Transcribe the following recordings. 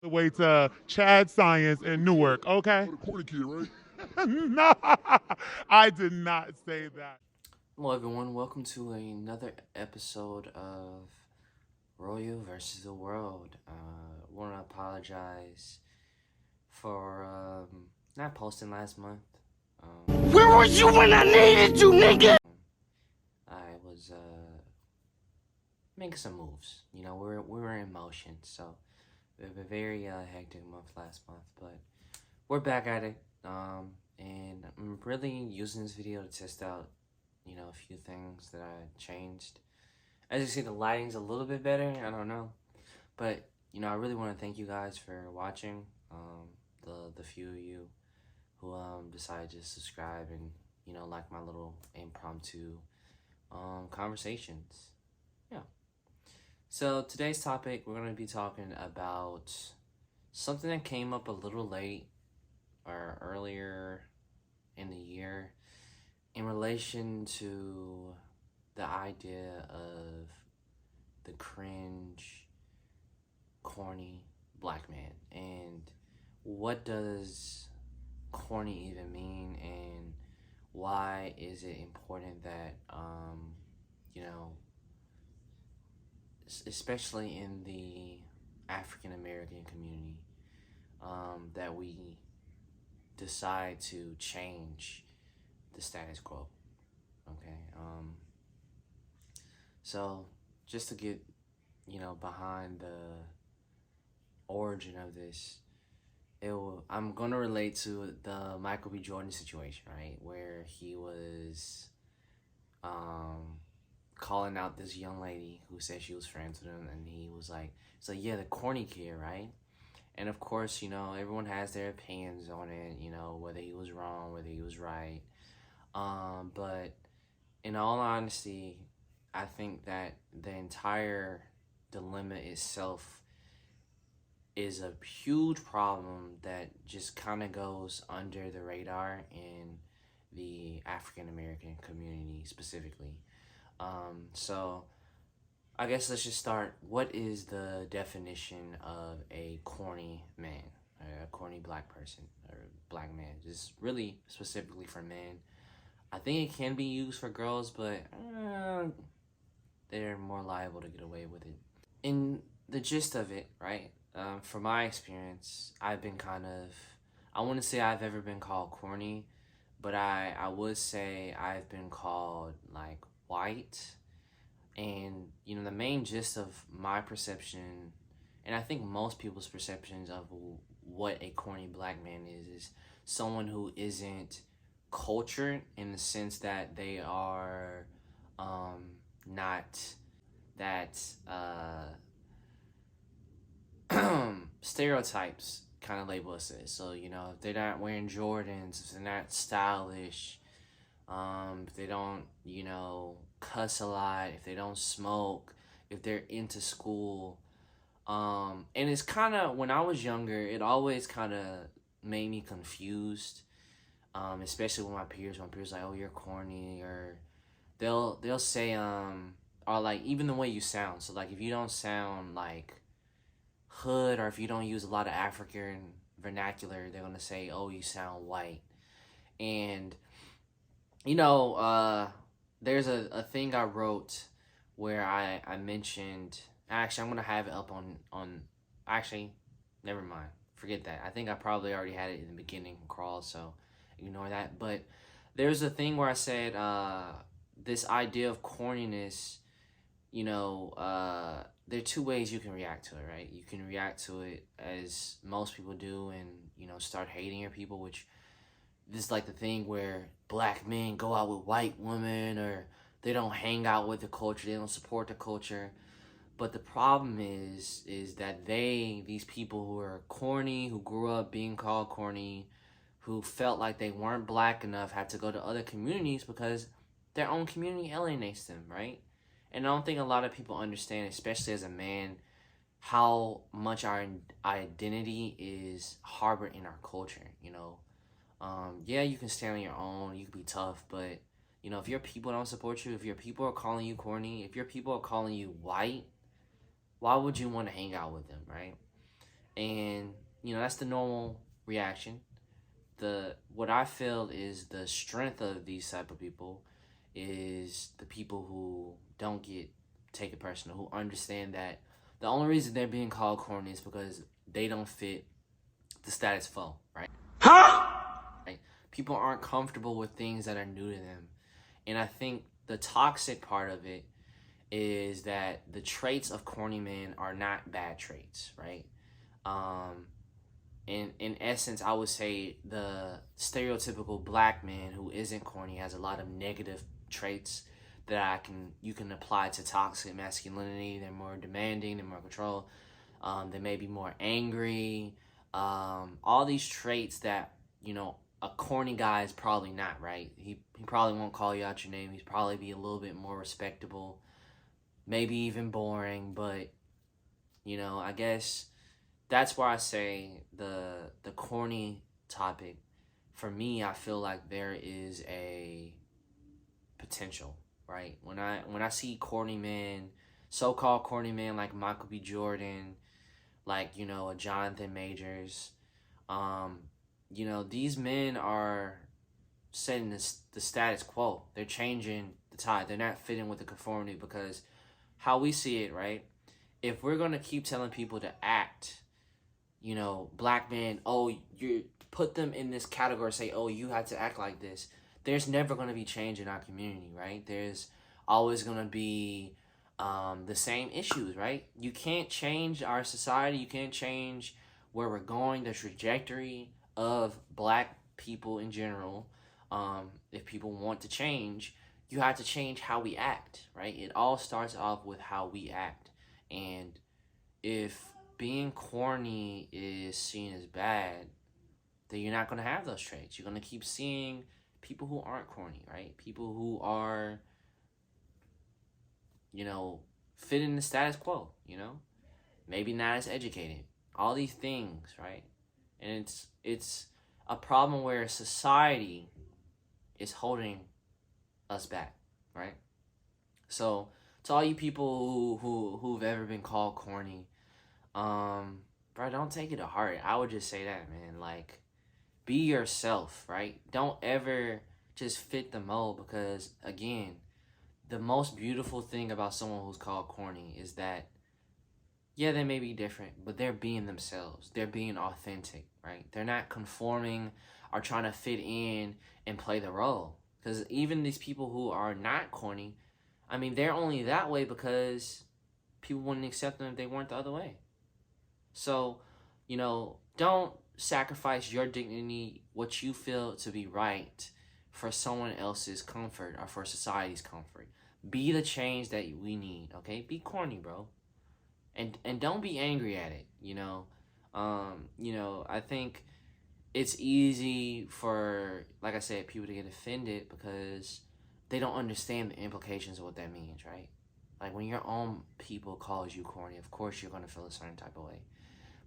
The way to Chad Science in Newark, okay? For the Corny kid, right? No, I did not say that. Hello, everyone. Welcome to another episode of Royal versus the World. Want to apologize for not posting last month. Where was you when I needed you, nigga? I was making some moves. You know, we were in motion, so we have a very hectic month last month, but we're back at it. And I'm really using this video to test out, you know, a few things that I changed. As you see, the lighting's a little bit better. I don't know, but you know, I really want to thank you guys for watching. The few of you who decided to subscribe and like my little impromptu conversations. Yeah. So today's topic, we're gonna be talking about something that came up a little late or earlier in the year in relation to the idea of the cringe, corny black man. And what does corny even mean, and why is it important that, you know, especially in the African American community, that we decide to change the status quo. Okay. So just to get, behind the origin of this, I'm gonna relate to the Michael B. Jordan situation, right, where he was calling out this young lady who said she was friends with him, and he was like, "So yeah, the corny kid, right?" And of course, everyone has their opinions on it, whether he was wrong, whether he was right. But in all honesty, I think that the entire dilemma itself is a huge problem that just kind of goes under the radar in the African American community specifically. So I guess let's just start. What is the definition of a corny man, a corny black person, or black man? Just really specifically for men. I think it can be used for girls, but they're more liable to get away with it. In the gist of it, right? From my experience, I've been I wouldn't say I've ever been called corny, but I would say I've been called like white. And, the main gist of my perception, and I think most people's perceptions of what a corny black man is someone who isn't cultured in the sense that they are not that stereotypes kind of label us as. So, if they're not wearing Jordans, if they're not stylish, if they don't, cuss a lot, if they don't smoke, if they're into school. And it's kind of, when I was younger, it always kind of made me confused, especially with my peers. When peers like, "Oh, you're corny," or they'll say, or like even the way you sound. So like if you don't sound like hood, or if you don't use a lot of African vernacular, they're gonna say, "Oh, you sound white." And there's a thing I wrote where I mentioned, actually I'm gonna have it up on actually, never mind, forget that. I think I probably already had it in the beginning crawl, so ignore that. But there's a thing where I said this idea of corniness, there are two ways you can react to it, right? You can react to it as most people do and, start hating your people, which this is like the thing where black men go out with white women, or they don't hang out with the culture, they don't support the culture. But the problem is that these people who are corny, who grew up being called corny, who felt like they weren't black enough, had to go to other communities because their own community alienates them, right? And I don't think a lot of people understand, especially as a man, how much our identity is harbored in our culture, Yeah, you can stand on your own, you can be tough, but, if your people don't support you, if your people are calling you corny, if your people are calling you white, why would you want to hang out with them, right? And that's the normal reaction. What I feel is the strength of these type of people is the people who don't take it personal, who understand that the only reason they're being called corny is because they don't fit the status quo, right? Right? People aren't comfortable with things that are new to them. And I think the toxic part of it is that the traits of corny men are not bad traits, right? In essence, I would say the stereotypical black man who isn't corny has a lot of negative traits that you can apply to toxic masculinity. They're more demanding, they're more control. They may be more angry. All these traits that a corny guy is probably not, right? He probably won't call you out your name. He's probably be a little bit more respectable, maybe even boring. But I guess that's why I say the corny topic. For me, I feel like there is a potential, right? When I see corny men, so-called corny men like Michael B. Jordan, like a Jonathan Majors, these men are setting the status quo. They're changing the tide. They're not fitting with the conformity, because how we see it, right? If we're gonna keep telling people to act, black men, oh, you put them in this category, say, oh, you have to act like this. There's never gonna be change in our community, right? There's always gonna be the same issues, right? You can't change our society. You can't change where we're going, the trajectory of black people in general. If people want to change, you have to change how we act, right? It all starts off with how we act. And if being corny is seen as bad, then you're not going to have those traits. You're going to keep seeing people who aren't corny, right? People who are, fit in the status quo, maybe not as educated. All these things, right? And it's a problem where society is holding us back, right? So to all you people who've ever been called corny, bro, don't take it to heart. I would just say that, man. Like, be yourself, right? Don't ever just fit the mold, because again, the most beautiful thing about someone who's called corny is that, yeah, they may be different, but they're being themselves. They're being authentic, right? They're not conforming or trying to fit in and play the role. Because even these people who are not corny, I mean, they're only that way because people wouldn't accept them if they weren't the other way. So, don't sacrifice your dignity, what you feel to be right, for someone else's comfort or for society's comfort. Be the change that we need, okay? Be corny, bro. And don't be angry at it, I think it's easy for, like I said, people to get offended because they don't understand the implications of what that means, right? Like, when your own people calls you corny, of course you're going to feel a certain type of way.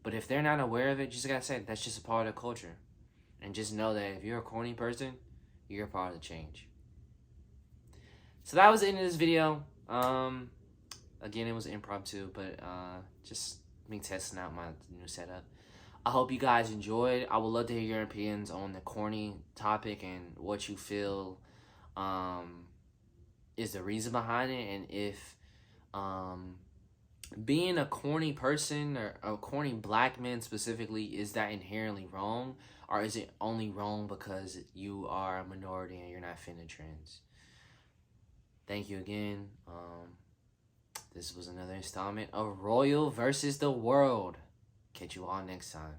But if they're not aware of it, just gotta say, that's just a part of the culture. And just know that if you're a corny person, you're a part of the change. So that was the end of this video. Again, it was impromptu, but just me testing out my new setup. I hope you guys enjoyed. I would love to hear your opinions on the corny topic and what you feel is the reason behind it, and if being a corny person, or a corny black man specifically, is that inherently wrong, or is it only wrong because you are a minority and you're not fitting trends? Thank you again. This was another installment of Royal versus the World. Catch you all next time.